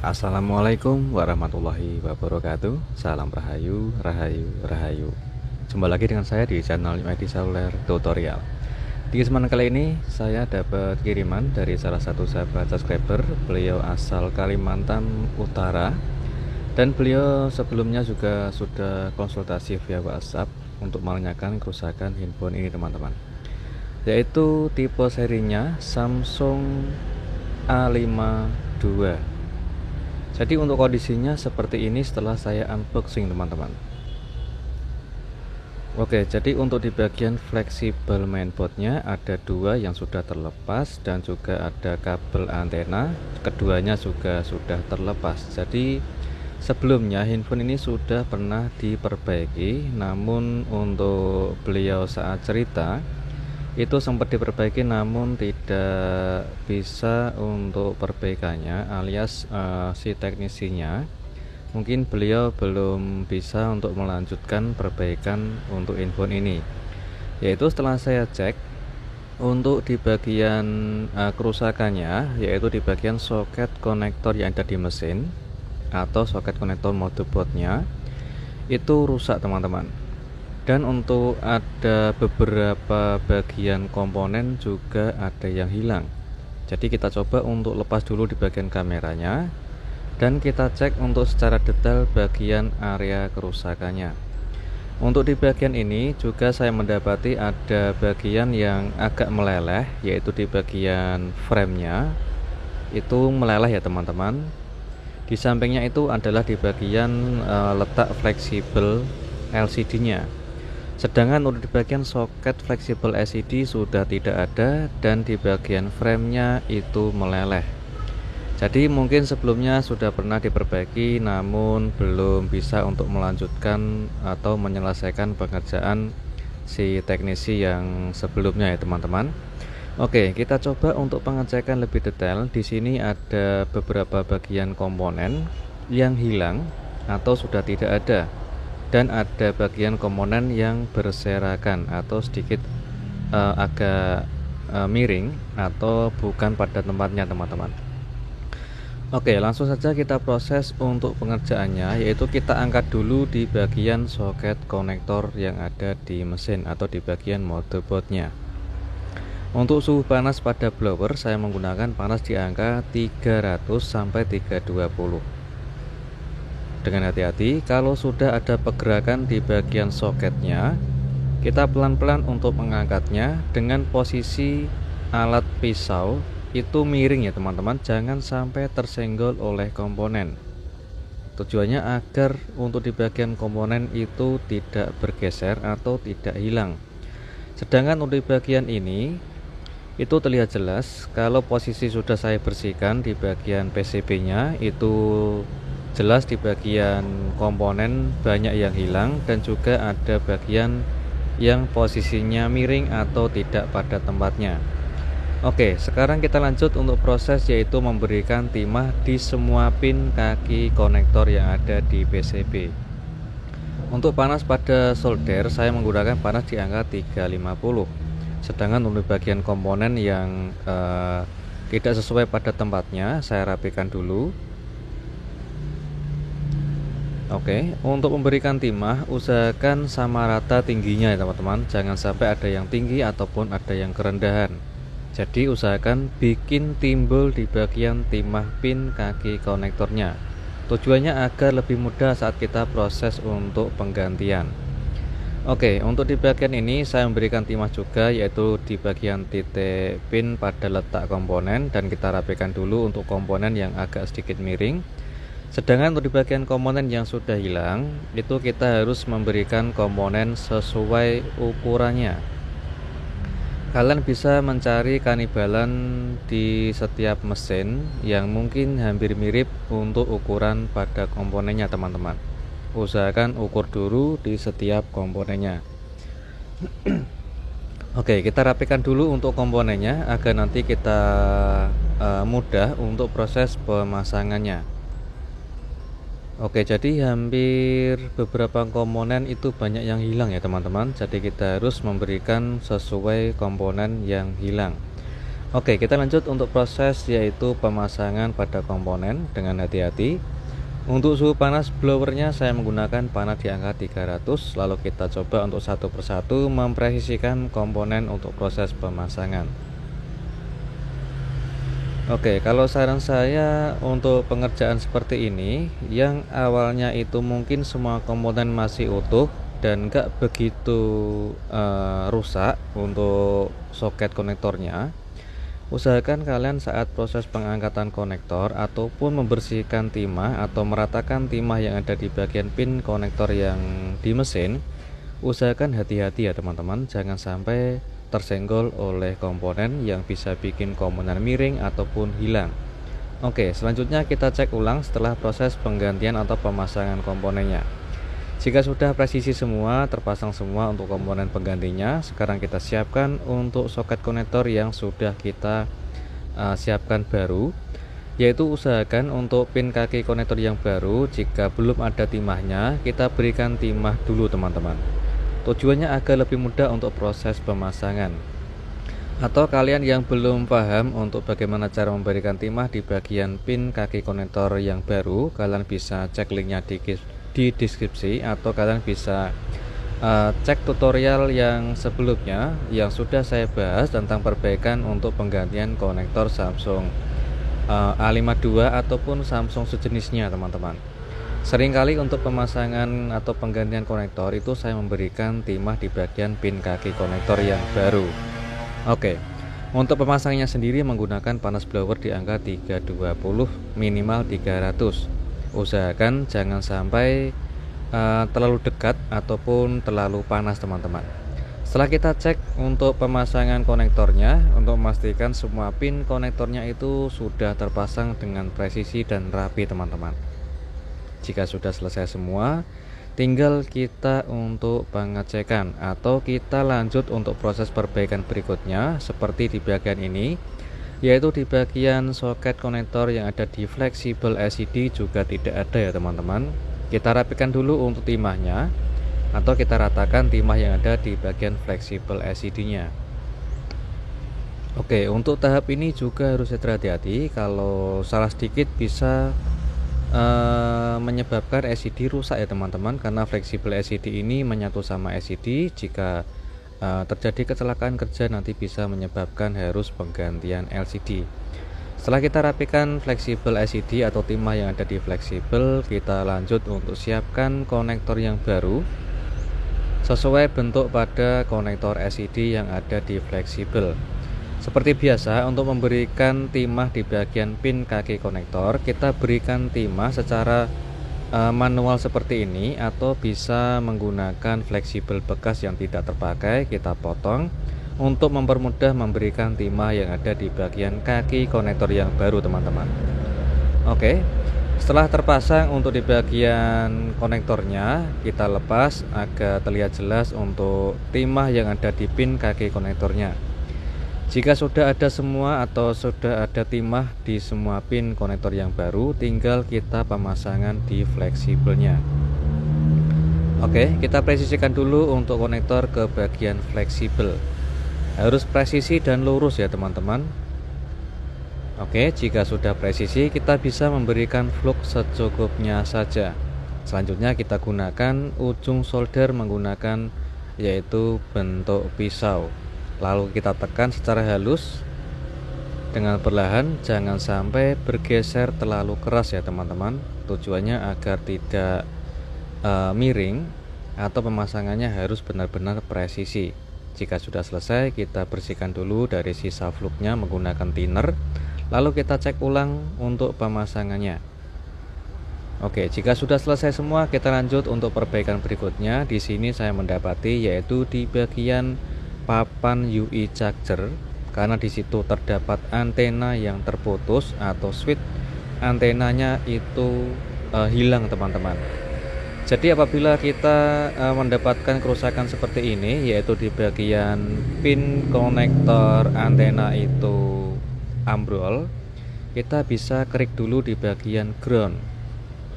Assalamualaikum warahmatullahi wabarakatuh. Salam Rahayu, Rahayu, Rahayu. Jumpa lagi dengan saya di channel UID Seluler Tutorial. Di kesempatan kali ini saya dapat kiriman dari salah satu sahabat subscriber. Beliau asal Kalimantan Utara, dan beliau sebelumnya juga sudah konsultasi via WhatsApp untuk menanyakan kerusakan handphone ini, teman-teman. Yaitu tipe serinya Samsung A52. Jadi untuk kondisinya seperti ini setelah saya unboxing, teman-teman. Oke, jadi untuk di bagian fleksibel mainboardnya ada dua yang sudah terlepas, dan juga ada kabel antena, keduanya juga sudah terlepas. Jadi sebelumnya handphone ini sudah pernah diperbaiki, namun untuk beliau saat cerita itu sempat diperbaiki namun tidak bisa untuk perbaikannya, alias si teknisinya mungkin beliau belum bisa untuk melanjutkan perbaikan untuk handphone ini. Yaitu setelah saya cek untuk di bagian kerusakannya, yaitu di bagian soket konektor yang ada di mesin atau soket konektor motherboardnya itu rusak, teman-teman. Dan untuk ada beberapa bagian komponen juga ada yang hilang. Jadi kita coba untuk lepas dulu di bagian kameranya, dan kita cek untuk secara detail bagian area kerusakannya. Untuk di bagian ini juga saya mendapati ada bagian yang agak meleleh, yaitu di bagian framenya itu meleleh ya, teman-teman. Di sampingnya itu adalah di bagian letak fleksibel LCD nya. Sedangkan untuk di bagian soket fleksibel LCD sudah tidak ada, dan di bagian framenya itu meleleh. Jadi mungkin sebelumnya sudah pernah diperbaiki namun belum bisa untuk melanjutkan atau menyelesaikan pekerjaan si teknisi yang sebelumnya ya, teman-teman. Oke, kita coba untuk pengecekan lebih detail. Di sini ada beberapa bagian komponen yang hilang atau sudah tidak ada, dan ada bagian komponen yang berserakan atau sedikit agak miring atau bukan pada tempatnya, teman-teman. Oke, langsung saja kita proses untuk pengerjaannya, yaitu kita angkat dulu di bagian soket konektor yang ada di mesin atau di bagian motherboardnya. Untuk suhu panas pada blower saya menggunakan panas di angka 300 sampai 320. Dengan hati-hati, kalau sudah ada pergerakan di bagian soketnya, kita pelan-pelan untuk mengangkatnya dengan posisi alat pisau itu miring ya, teman-teman. Jangan sampai tersenggol oleh komponen. Tujuannya agar untuk di bagian komponen itu tidak bergeser atau tidak hilang. Sedangkan untuk di bagian ini itu terlihat jelas kalau posisi sudah saya bersihkan di bagian PCB-nya, itu jelas di bagian komponen banyak yang hilang, dan juga ada bagian yang posisinya miring atau tidak pada tempatnya. Oke, sekarang kita lanjut untuk proses, yaitu memberikan timah di semua pin kaki konektor yang ada di PCB. Untuk panas pada solder saya menggunakan panas di angka 350. Sedangkan untuk bagian komponen yang tidak sesuai pada tempatnya saya rapikan dulu. Oke, untuk memberikan timah usahakan sama rata tingginya ya, teman-teman. Jangan sampai ada yang tinggi ataupun ada yang kerendahan. Jadi usahakan bikin timbul di bagian timah pin kaki konektornya. Tujuannya agar lebih mudah saat kita proses untuk penggantian. Oke, untuk di bagian ini saya memberikan timah juga, yaitu di bagian titik pin pada letak komponen, dan kita rapikan dulu untuk komponen yang agak sedikit miring. Sedangkan untuk di bagian komponen yang sudah hilang, itu kita harus memberikan komponen sesuai ukurannya. Kalian bisa mencari kanibalan di setiap mesin yang mungkin hampir mirip untuk ukuran pada komponennya, teman-teman. Usahakan ukur dulu di setiap komponennya. Oke, kita rapikan dulu untuk komponennya agar nanti kita mudah untuk proses pemasangannya. Oke, jadi hampir beberapa komponen itu banyak yang hilang ya, teman-teman. Jadi kita harus memberikan sesuai komponen yang hilang. Oke, kita lanjut untuk proses yaitu pemasangan pada komponen dengan hati-hati. Untuk suhu panas blowernya saya menggunakan panas di angka 300. Lalu kita coba untuk satu persatu mempresisikan komponen untuk proses pemasangan. Oke, kalau saran saya untuk pengerjaan seperti ini, yang awalnya itu mungkin semua komponen masih utuh dan nggak begitu rusak untuk soket konektornya, usahakan kalian saat proses pengangkatan konektor ataupun membersihkan timah atau meratakan timah yang ada di bagian pin konektor yang di mesin, usahakan hati-hati ya teman-teman, jangan sampai tersenggol oleh komponen yang bisa bikin komponen miring ataupun hilang. Oke, selanjutnya kita cek ulang setelah proses penggantian atau pemasangan komponennya. Jika sudah presisi semua, terpasang semua untuk komponen penggantinya, sekarang kita siapkan untuk soket konektor yang sudah kita siapkan baru, yaitu usahakan untuk pin kaki konektor yang baru, jika belum ada timahnya, kita berikan timah dulu teman-teman. Tujuannya agar lebih mudah untuk proses pemasangan. Atau kalian yang belum paham untuk bagaimana cara memberikan timah di bagian pin kaki konektor yang baru, kalian bisa cek linknya di deskripsi, atau kalian bisa cek tutorial yang sebelumnya yang sudah saya bahas tentang perbaikan untuk penggantian konektor Samsung A52 ataupun Samsung sejenisnya teman-teman. Seringkali untuk pemasangan atau penggantian konektor itu saya memberikan timah di bagian pin kaki konektor yang baru. Oke, untuk pemasangannya sendiri menggunakan panas blower di angka 320 minimal 300. Usahakan jangan sampai terlalu dekat ataupun terlalu panas teman-teman. Setelah kita cek untuk pemasangan konektornya, untuk memastikan semua pin konektornya itu sudah terpasang dengan presisi dan rapi teman-teman. Jika sudah selesai semua, tinggal kita untuk pengecekan atau kita lanjut untuk proses perbaikan berikutnya seperti di bagian ini, yaitu di bagian soket konektor yang ada di fleksibel LCD juga tidak ada ya teman-teman. Kita rapikan dulu untuk timahnya atau kita ratakan timah yang ada di bagian fleksibel LCD-nya. Oke, untuk tahap ini juga harus hati-hati, kalau salah sedikit bisa menyebabkan LCD rusak ya teman-teman, karena fleksibel LCD ini menyatu sama LCD. Jika terjadi kecelakaan kerja nanti bisa menyebabkan harus penggantian LCD. Setelah kita rapikan fleksibel LCD atau timah yang ada di fleksibel, kita lanjut untuk siapkan konektor yang baru sesuai bentuk pada konektor LCD yang ada di fleksibel. Seperti biasa, untuk memberikan timah di bagian pin kaki konektor, kita berikan timah secara manual seperti ini, atau bisa menggunakan fleksibel bekas yang tidak terpakai, kita potong untuk mempermudah memberikan timah yang ada di bagian kaki konektor yang baru teman-teman. Oke, setelah terpasang untuk di bagian konektornya, kita lepas agar terlihat jelas untuk timah yang ada di pin kaki konektornya. Jika sudah ada semua atau sudah ada timah di semua pin konektor yang baru, tinggal kita pemasangan di fleksibelnya. Oke, kita presisikan dulu untuk konektor ke bagian fleksibel. Harus presisi dan lurus ya teman-teman. Oke, jika sudah presisi, kita bisa memberikan flux secukupnya saja. Selanjutnya kita gunakan ujung solder menggunakan yaitu bentuk pisau. Lalu kita tekan secara halus dengan perlahan, jangan sampai bergeser terlalu keras ya teman-teman. Tujuannya agar tidak miring atau pemasangannya harus benar-benar presisi. Jika sudah selesai, kita bersihkan dulu dari sisa fluknya menggunakan thinner. Lalu kita cek ulang untuk pemasangannya. Oke, jika sudah selesai semua, kita lanjut untuk perbaikan berikutnya. Di sini saya mendapati yaitu di bagian papan UI charger, karena di situ terdapat antena yang terputus atau switch antenanya itu hilang teman-teman. Jadi apabila kita mendapatkan kerusakan seperti ini, yaitu di bagian pin konektor antena itu ambrol, kita bisa klik dulu di bagian ground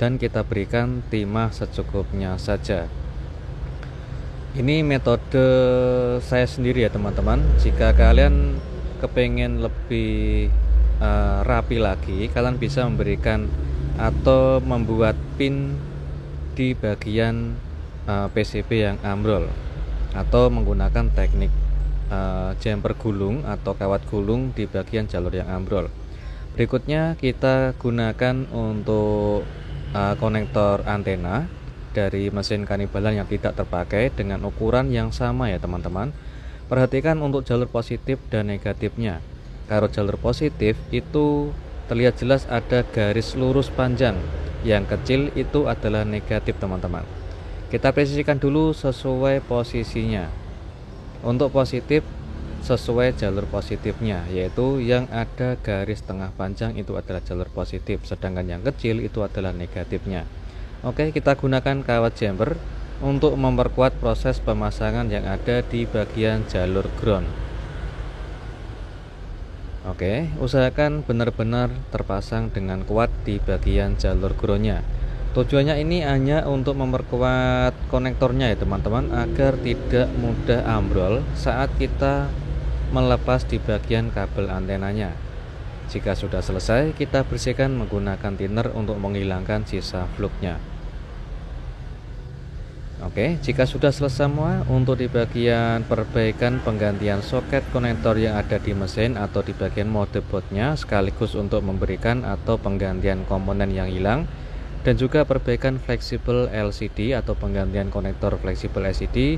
dan kita berikan timah secukupnya saja. Ini metode saya sendiri ya teman-teman. Jika kalian kepengen lebih rapi lagi, kalian bisa memberikan atau membuat pin di bagian PCB yang ambrol, atau menggunakan teknik jumper gulung atau kawat gulung di bagian jalur yang ambrol. Berikutnya kita gunakan untuk konektor antena dari mesin kanibalan yang tidak terpakai dengan ukuran yang sama ya teman-teman. Perhatikan untuk jalur positif dan negatifnya. Kalau jalur positif itu terlihat jelas ada garis lurus panjang, yang kecil itu adalah negatif teman-teman. Kita presisikan dulu sesuai posisinya. Untuk positif sesuai jalur positifnya, yaitu yang ada garis tengah panjang itu adalah jalur positif, sedangkan yang kecil itu adalah negatifnya. Oke, kita gunakan kawat jumper untuk memperkuat proses pemasangan yang ada di bagian jalur ground. Oke, usahakan benar-benar terpasang dengan kuat di bagian jalur groundnya. Tujuannya ini hanya untuk memperkuat konektornya ya teman-teman, agar tidak mudah ambrol saat kita melepas di bagian kabel antenanya. Jika sudah selesai, kita bersihkan menggunakan thinner untuk menghilangkan sisa fluknya. Oke, jika sudah selesai semua, untuk di bagian perbaikan penggantian soket konektor yang ada di mesin atau di bagian motherboardnya, sekaligus untuk memberikan atau penggantian komponen yang hilang, dan juga perbaikan fleksibel LCD atau penggantian konektor fleksibel LCD,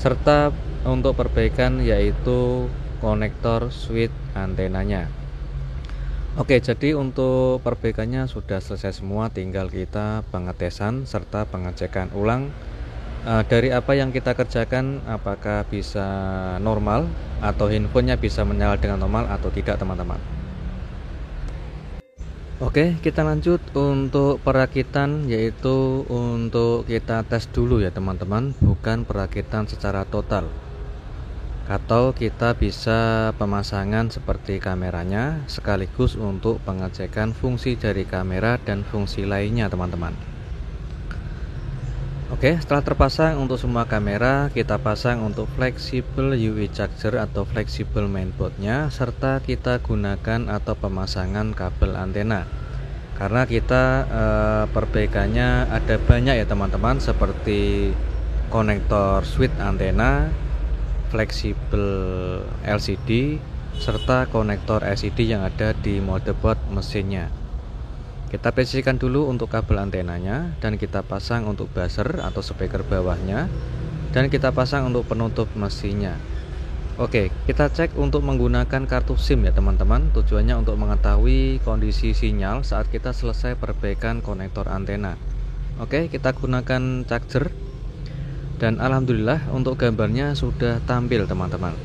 serta untuk perbaikan yaitu konektor switch antenanya. Oke, jadi untuk perbaikannya sudah selesai semua, tinggal kita pengetesan serta pengecekan ulang dari apa yang kita kerjakan, apakah bisa normal atau handphonenya bisa menyala dengan normal atau tidak teman-teman. Oke, kita lanjut untuk perakitan, yaitu untuk kita tes dulu ya teman-teman, bukan perakitan secara total. Atau kita bisa pemasangan seperti kameranya, sekaligus untuk pengecekan fungsi dari kamera dan fungsi lainnya teman-teman. Oke, setelah terpasang untuk semua kamera, kita pasang untuk fleksibel UV charger atau fleksibel mainboardnya, serta kita gunakan atau pemasangan kabel antena. Karena kita perbaikannya ada banyak ya teman-teman, seperti konektor switch antena, fleksibel LCD, serta konektor LCD yang ada di motherboard mesinnya. Kita presisikan dulu untuk kabel antenanya, dan kita pasang untuk buzzer atau speaker bawahnya, dan kita pasang untuk penutup mesinnya. Oke, kita cek untuk menggunakan kartu SIM ya teman-teman. Tujuannya untuk mengetahui kondisi sinyal saat kita selesai perbaikan konektor antena. Oke, kita gunakan charger, dan alhamdulillah untuk gambarnya sudah tampil teman-teman.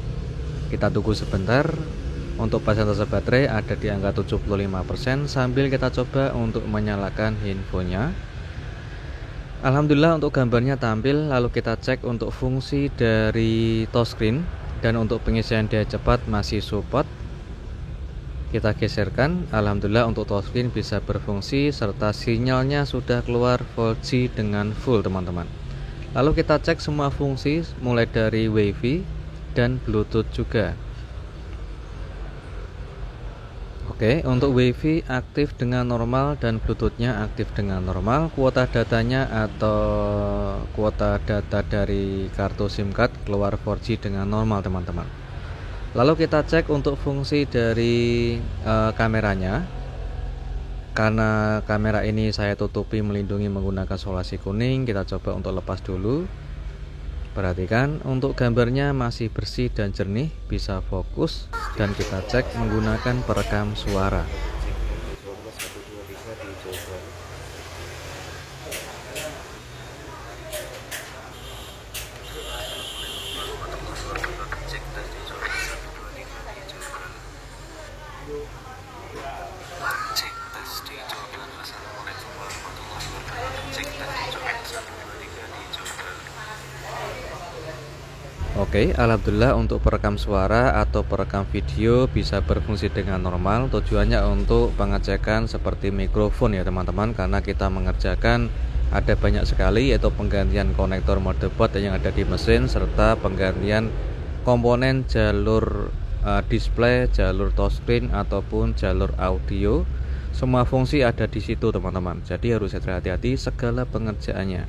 Kita tunggu sebentar. Untuk persentase baterai ada di angka 75%, sambil kita coba untuk menyalakan handphonenya. Alhamdulillah untuk gambarnya tampil. Lalu kita cek untuk fungsi dari touchscreen, dan untuk pengisian daya cepat masih support. Kita geserkan. Alhamdulillah untuk touchscreen bisa berfungsi, serta sinyalnya sudah keluar 4G dengan full teman-teman. Lalu kita cek semua fungsi, mulai dari WiFi dan Bluetooth juga. Oke, untuk WiFi aktif dengan normal dan Bluetoothnya aktif dengan normal. Kuota datanya atau kuota data dari kartu SIM card keluar 4G dengan normal teman-teman. Lalu kita cek untuk fungsi dari kameranya. Karena kamera ini saya tutupi melindungi menggunakan solasi kuning, kita coba untuk lepas dulu. Perhatikan untuk gambarnya masih bersih dan jernih, bisa fokus, dan kita cek menggunakan perekam suara. Oke, alhamdulillah untuk perekam suara atau perekam video bisa berfungsi dengan normal. Tujuannya untuk pengecekan seperti mikrofon ya teman-teman, karena kita mengerjakan ada banyak sekali, yaitu penggantian konektor motherboard yang ada di mesin, serta penggantian komponen jalur display, jalur touchscreen ataupun jalur audio. Semua fungsi ada di situ teman-teman. Jadi harus hati-hati segala pengerjaannya.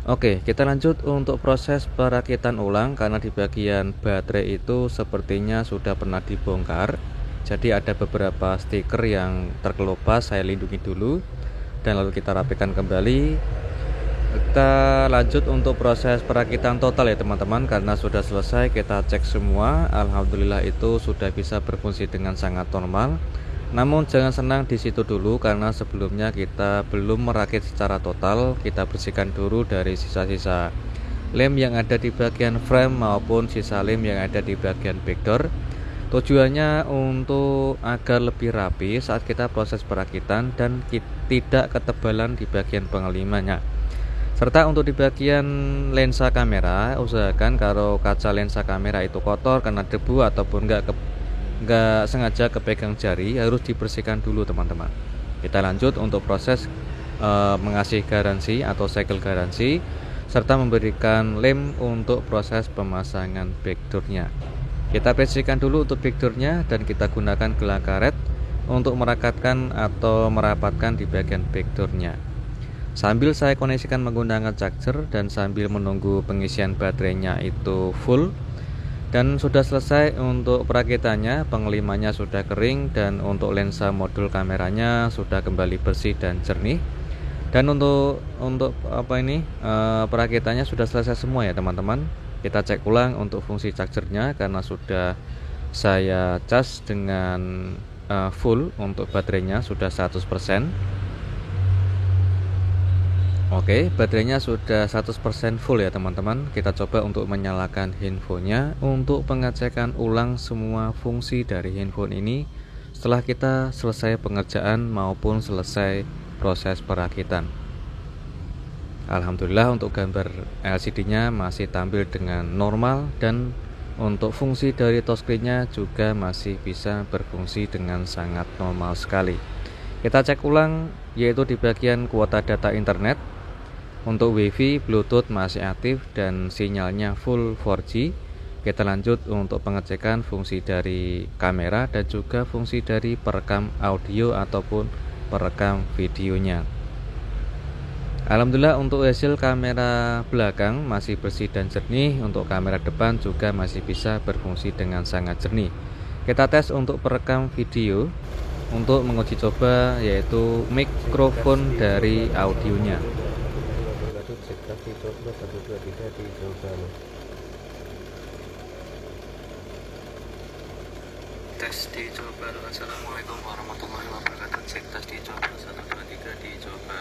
Oke, kita lanjut untuk proses perakitan ulang karena di bagian baterai itu sepertinya sudah pernah dibongkar. Jadi ada beberapa stiker yang terkelupas, saya lindungi dulu dan lalu kita rapikan kembali. Kita lanjut untuk proses perakitan total ya teman-teman, karena sudah selesai kita cek semua. Alhamdulillah itu sudah bisa berfungsi dengan sangat normal. Namun jangan senang di situ dulu karena sebelumnya kita belum merakit secara total. Kita bersihkan dulu dari sisa-sisa lem yang ada di bagian frame maupun sisa lem yang ada di bagian backdoor. Tujuannya untuk agar lebih rapi saat kita proses perakitan dan tidak ketebalan di bagian pengelimanya. Serta untuk di bagian lensa kamera, usahakan kalau kaca lensa kamera itu kotor karena debu ataupun nggak sengaja kepegang jari, harus dibersihkan dulu teman-teman. Kita lanjut untuk proses mengasih garansi atau segel garansi serta memberikan lem untuk proses pemasangan backdoornya. Kita bersihkan dulu untuk backdoornya dan kita gunakan gelang karet untuk merakatkan atau merapatkan di bagian backdoornya. Sambil saya koneksikan menggunakan charger dan sambil menunggu pengisian baterainya itu full. Dan sudah selesai untuk perakitannya, pengelimannya sudah kering dan untuk lensa modul kameranya sudah kembali bersih dan jernih. Dan untuk perakitannya sudah selesai semua ya teman-teman. Kita cek ulang untuk fungsi chargernya karena sudah saya cas dengan full untuk baterainya sudah 100%. Oke, baterainya sudah 100% full ya teman-teman. Kita coba untuk menyalakan handphonenya untuk pengecekan ulang semua fungsi dari handphone ini setelah kita selesai pengerjaan maupun selesai proses perakitan. Alhamdulillah untuk gambar LCD-nya masih tampil dengan normal dan untuk fungsi dari touchscreen-nya juga masih bisa berfungsi dengan sangat normal sekali. Kita cek ulang yaitu di bagian kuota data internet. Untuk WiFi, Bluetooth masih aktif dan sinyalnya full 4G. Kita lanjut untuk pengecekan fungsi dari kamera dan juga fungsi dari perekam audio ataupun perekam videonya. Alhamdulillah untuk hasil kamera belakang masih bersih dan jernih. Untuk kamera depan juga masih bisa berfungsi dengan sangat jernih. Kita tes untuk perekam video untuk menguji coba yaitu mikrofon dari audionya. Tes dicoba. Assalamualaikum warahmatullahi wabarakatuh. Cek tes dicoba 1 2 3 dicoba.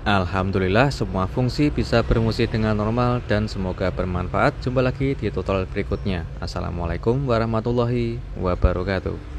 Alhamdulillah semua fungsi bisa berfungsi dengan normal dan semoga bermanfaat. Jumpa lagi di tutorial berikutnya. Assalamualaikum warahmatullahi wabarakatuh.